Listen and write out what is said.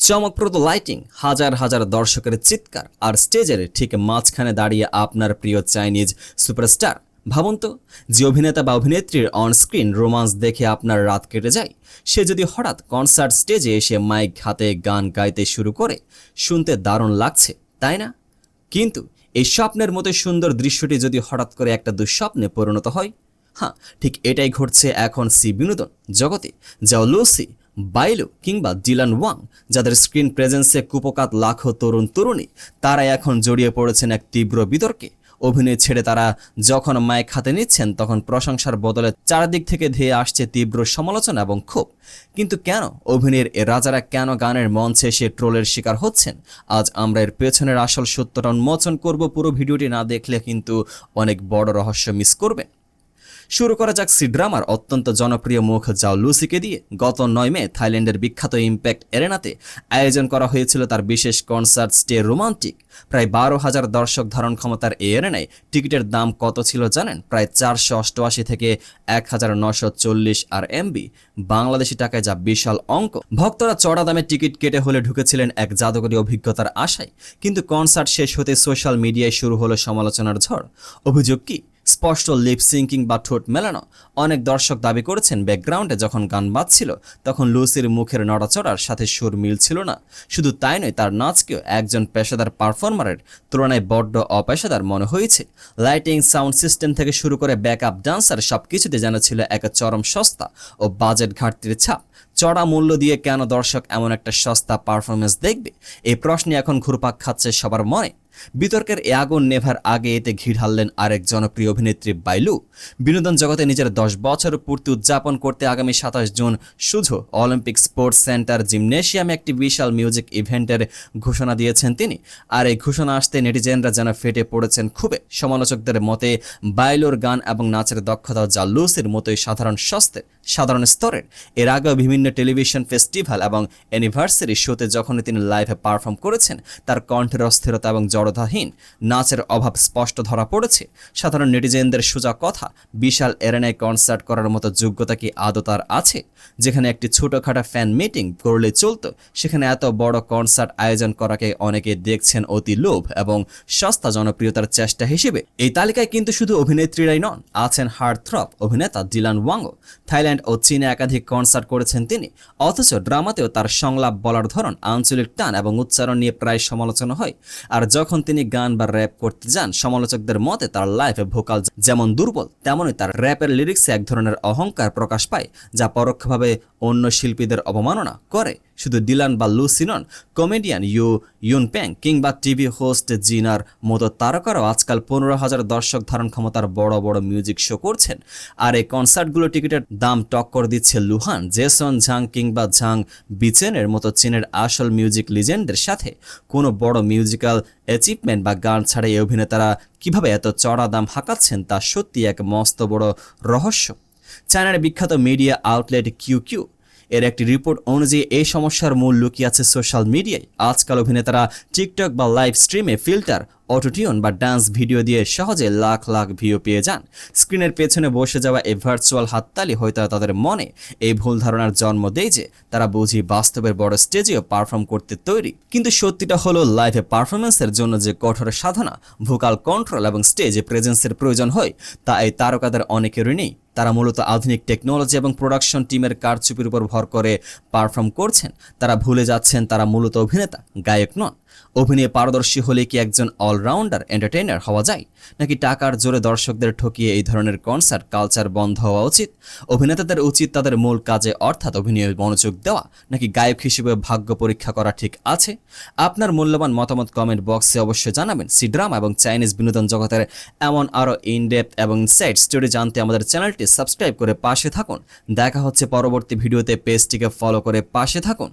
চমকপ্রদ লাইটিং, হাজার হাজার দর্শকের চিৎকার আর স্টেজের ঠিক মাঝখানে দাঁড়িয়ে আপনার প্রিয় চাইনিজ সুপারস্টার। ভাবুন তো, যে অভিনেতা বা অভিনেত্রীর অনস্ক্রিন রোমান্স দেখে আপনার রাত কেটে যায়, সে যদি হঠাৎ কনসার্ট স্টেজে এসে মাইক হাতে গান গাইতে শুরু করে, শুনতে দারুণ লাগছে, তাই না? কিন্তু এই স্বপ্নের মতো সুন্দর দৃশ্যটি যদি হঠাৎ করে একটা দুঃস্বপ্নে পরিণত হয়, হ্যাঁ, ঠিক এটাই ঘটছে এখন বিনোদন জগতে। যাও লুসি, বাইলু কিংবা ডিলান ওয়াং, যাদের স্ক্রিন প্রেজেন্সে কুপোকাত লাখো তরুণ তরুণী, তারা এখন জড়িয়ে পড়েছেন এক তীব্র বিতর্কে। অভিনয় ছেড়ে তারা যখন মাইক হাতে নিচ্ছেন, তখন প্রশংসার বদলে চারদিক থেকে ধেয়ে আসছে তীব্র সমালোচনা এবং ক্ষোভ। কিন্তু কেন অভিনয়ের এ রাজারা কেন গানের মঞ্চে এসে ট্রোলের শিকার হচ্ছেন? আজ আমরা এর পেছনের আসল সত্যটা উন্মোচন করব। পুরো ভিডিওটি না দেখলে কিন্তু অনেক বড় রহস্য মিস করবেন। শুরু করা যাক সি-ড্রামার অত্যন্ত জনপ্রিয় মুখ যাও লুসিকে দিয়ে। গত 9 মে থাইল্যান্ডের বিখ্যাত ইম্প্যাক্ট অ্যারেনাতে আয়োজন করা হয়েছিল তার বিশেষ কনসার্ট স্টে রোমান্টিক। প্রায় 12,000 দর্শক ধারণ ক্ষমতার এই অ্যারেনায় টিকিটের দাম কত ছিল জানেন? প্রায় 488 থেকে 1940 RMB, বাংলাদেশি টাকায় যা বিশাল অঙ্ক। ভক্তরা চড়া দামে টিকিট কেটে হলে ঢুকেছিলেন এক জাদুকরী অভিজ্ঞতার আশায়। কিন্তু কনসার্ট শেষ হতে সোশ্যাল মিডিয়ায় শুরু হলো সমালোচনার ঝড়। অভিযোগ কি? স্পষ্ট লিপ সিঙ্কিং বা ঠোঁট মেলানো। অনেক দর্শক দাবি করেছেন ব্যাকগ্রাউন্ডে যখন গান বাজছিল, তখন লুসির মুখের নড়াচড়ার সাথে সুর মিলছিল না। শুধু তাই নয়, তার নাচকেও একজন পেশাদার পারফর্মারের তুলনায় বড্ড অপেশাদার মনে হয়েছে। লাইটিং, সাউন্ড সিস্টেম থেকে শুরু করে ব্যাকআপ ডান্সার সবকিছুতে যেন ছিল এক চরম সস্তা ও বাজেট ঘাটতির ছাপ। চড়া মূল্য দিয়ে কেন দর্শক এমন একটা সস্তা পারফরমেন্স দেখবে? এই প্রশ্নে এখন ঘুরপাক খাচ্ছে সবার মনে। বিতর্কের এ আগুন নেভার আগে এতে ঘি ঢাললেন আরেক জনপ্রিয় অভিনেত্রী বাইলু। বিনোদন জগতে নিজের 10 বছর পূর্তি উদযাপন করতে আগামী 27 জুন সুঝো অলিম্পিক স্পোর্টস সেন্টার জিমনেশিয়ামে একটি বিশাল মিউজিক ইভেন্টের ঘোষণা দিয়েছেন তিনি। আর এই ঘোষণা আসতে নেটিজেনরা যেন ফেটে পড়েছেন ক্ষোভে। সমালোচকদের মতে বাইলুর গান এবং নাচের দক্ষতা যা লুসির মতোই সাধারণ স্তরের। এর আগেও বিভিন্ন টেলিভিশন ফেস্টিভ্যাল এবং অ্যানিভার্সারি শোতে যখনই তিনি লাইভে পারফর্ম করেছেন, তার কণ্ঠের অস্থিরতা এবং জড়তাহীন নাচের অভাব স্পষ্ট ধরা পড়েছে। সাধারণ নেটিজেনদের সোজা কথা, বিশাল এরেনায় কনসার্ট করার মতো যোগ্যতা কি আদৌ তার আছে? যেখানে একটি ছোটখাটো ফ্যান মিটিং করলে চলতো, সেখানে এত বড় কনসার্ট আয়োজন করাকে অনেকে দেখছেন অতি লোভ এবং সস্তা জনপ্রিয়তার চেষ্টা হিসেবে। এই তালিকায় কিন্তু শুধু অভিনেত্রীরাই নন, আছেন হার্টথ্রব অভিনেতা ডিলান ওয়াংও। থাইল্যান্ড ও চীনে একাধিক কনসার্ট করেছেন তিনি। অথচ ড্রামাতেও তার সংলাপ বলার ধরন, আঞ্চলিক টান এবং উচ্চারণ নিয়ে প্রায় সমালোচনা হয়। আর যখন তিনি গান বা র্যাপ করতে যান, সমালোচকদের মতে তার লাইভে ভোকাল যেমন দুর্বল, তেমনই তার র্যাপের লিরিক্সে এক ধরনের অহংকার প্রকাশ পায়, যা পরোক্ষভাবে অন্য শিল্পীদের অবমাননা করে। শুধু ডিলান বা লুসি নন, কমেডিয়ান ইউন প্যাং কিংবা টিভি হোস্ট জিনার মতো তারকারাও আজকাল 15,000 দর্শক ধারণ ক্ষমতার বড় বড় মিউজিক শো করছেন। আর এই কনসার্টগুলো টিকিটের দাম টক্কর দিচ্ছে লুহান, জেসন ঝাং কিংবা ঝাং বিচেনের মতো চীনের আসল মিউজিক লিজেন্ডদের সাথে। কোনো বড় মিউজিক্যাল অ্যাচিভমেন্ট বা গান ছাড়া এই অভিনেতারা কিভাবে এত চড়া দাম হাঁকাচ্ছেন, তা সত্যি এক মস্ত বড় রহস্য। চায়নার বিখ্যাত মিডিয়া আউটলেট কিউ এর একটি রিপোর্ট অনুযায়ী এই সমস্যার মূল লুকিয়ে আছে সোশ্যাল মিডিয়ায়। আজকাল অভিনেতারা টিকটক বা লাইভ স্ট্রিমে ফিল্টার, অটোটিউন বা ডান্স ভিডিও দিয়ে সহজে লাখ লাখ ভিউ পেয়ে যান। স্ক্রিনের পেছনে বসে যাওয়া এই ভার্চুয়াল হাততালি হয়তো তাদের মনে এই ভুল ধারণার জন্ম দেয় যে তারা বুঝি বাস্তবের বড় স্টেজেও পারফর্ম করতে তৈরি। কিন্তু সত্যিটা হলো, লাইভে পারফরমেন্সের জন্য যে কঠোর সাধনা, ভোকাল কন্ট্রোল এবং স্টেজে প্রেজেন্সের প্রয়োজন হয়, তা এই তারকাদের অনেকেরই নেই। তারা মূলত আধুনিক টেকনোলজি এবং প্রোডাকশন টিমের কারচুপির উপর ভর করে পারফর্ম করছেন। তারা ভুলে যাচ্ছেন তারা মূলত অভিনেতা, গায়ক নন। অভিনয়ে পারদর্শী হলে কি একজন অলরাউন্ডার এন্টারটেইনার হওয়া যায়, নাকি টাকার জোরে দর্শকদের ঠকিয়ে এই ধরনের কনসার্ট কালচার বন্ধ হওয়া উচিত? অভিনেতাদের উচিত তাদের মূল কাজে অর্থাৎ অভিনয়ে মনোযোগ দেওয়া, নাকি গায়ক হিসেবে ভাগ্য পরীক্ষা করা ঠিক আছে? আপনার মূল্যবান মতামত কমেন্ট বক্সে অবশ্যই জানাবেন। সি-ড্রামা এবং চাইনিজ বিনোদন জগতের এমন আরও ইনডেপথ এবং ইনসাইট স্টোরি জানতে আমাদের চ্যানেলটি সাবস্ক্রাইব করে পাশে থাকুন। দেখা হচ্ছে পরবর্তী ভিডিওতে। পেজটিকে ফলো করে পাশে থাকুন।